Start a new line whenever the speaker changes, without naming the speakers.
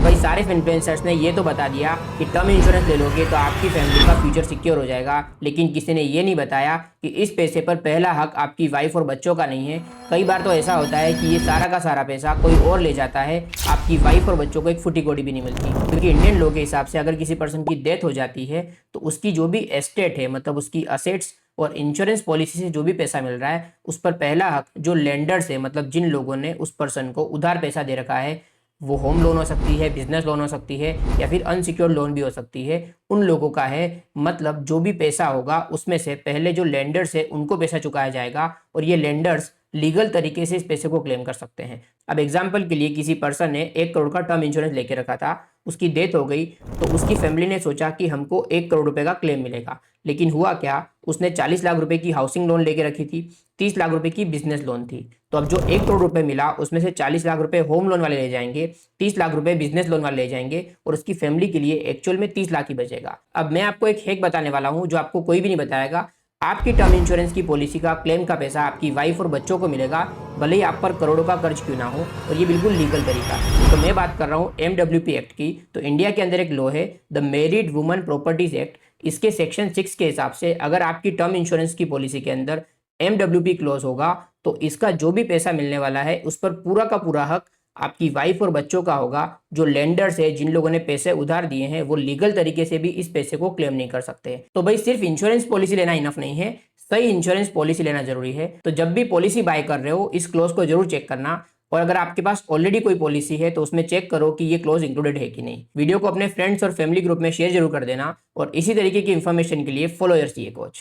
भाई सारे इन्फ्लुएंसर्स ने ये तो बता दिया कि टर्म इंश्योरेंस ले लोगे तो आपकी फैमिली का फ्यूचर सिक्योर हो जाएगा, लेकिन किसी ने ये नहीं बताया कि इस पैसे पर पहला हक आपकी वाइफ और बच्चों का नहीं है। कई बार तो ऐसा होता है कि ये सारा का सारा पैसा कोई और ले जाता है, आपकी वाइफ और बच्चों को एक फुटी कौड़ी भी नहीं मिलती। क्योंकि इंडियन लॉ के हिसाब से अगर किसी पर्सन की डेथ हो जाती है तो उसकी जो भी एस्टेट है, मतलब उसकी असेट्स और इंश्योरेंस पॉलिसी से जो भी पैसा मिल रहा है उस पर पहला हक जो लेंडर्स है, मतलब जिन लोगों ने उस पर्सन को उधार पैसा दे रखा है, वो होम लोन हो सकती है, बिजनेस लोन हो सकती है, या फिर अनसिक्योर्ड लोन भी हो सकती है, उन लोगों का है। मतलब जो भी पैसा होगा उसमें से पहले जो लेंडर्स है उनको पैसा चुकाया जाएगा और ये लेंडर्स लीगल तरीके से इस पैसे को क्लेम कर सकते हैं। अब एग्जाम्पल के लिए किसी पर्सन ने 1 करोड़ का टर्म इंश्योरेंस लेके रखा था, उसकी डेथ हो गई, तो उसकी फैमिली ने सोचा कि हमको 1 करोड़ रुपए का क्लेम मिलेगा। लेकिन हुआ क्या, उसने 40 लाख रुपए की हाउसिंग लोन लेके रखी थी, 30 लाख रुपए की बिजनेस लोन थी। तो अब जो 1 करोड़ रुपए मिला उसमें से 40 लाख रुपए होम लोन वाले ले जाएंगे, 30 लाख रुपए बिजनेस लोन वाले ले जाएंगे और उसकी फैमिली के लिए एक्चुअल में 30 लाख ही बचेगा। अब मैं आपको एक हैक बताने वाला हूं जो आपको कोई भी नहीं बताएगा। आपकी टर्म इंश्योरेंस की पॉलिसी का क्लेम का पैसा आपकी वाइफ और बच्चों को मिलेगा, भले ही आप पर करोड़ों का कर्ज क्यों ना हो, और ये बिल्कुल लीगल तरीका है। तो मैं बात कर रहा हूँ MWP एक्ट की। तो इंडिया के अंदर एक लॉ है, the married woman properties act. इसके सेक्शन 6 के हिसाब से अगर आपकी टर्म इंश्योरेंस की पॉलिसी के अंदर MWP क्लॉज होगा तो इसका जो भी पैसा मिलने वाला है उस पर पूरा का पूरा हक आपकी वाइफ और बच्चों का होगा। जो लेंडर्स है, जिन लोगों ने पैसे उधार दिए हैं, वो लीगल तरीके से भी इस पैसे को क्लेम नहीं कर सकते। तो भाई सिर्फ इंश्योरेंस पॉलिसी लेना इनफ नहीं है, सही इंश्योरेंस पॉलिसी लेना जरूरी है। तो जब भी पॉलिसी बाय कर रहे हो इस क्लोज को जरूर चेक करना, और अगर आपके पास ऑलरेडी कोई पॉलिसी है तो उसमें चेक करो कि ये क्लोज इंक्लूडेड है कि नहीं। वीडियो को अपने फ्रेंड्स और फैमिली ग्रुप में शेयर जरूर कर देना, और इसी तरीके की इन्फॉर्मेशन के लिए फॉलो योर सीए कोच।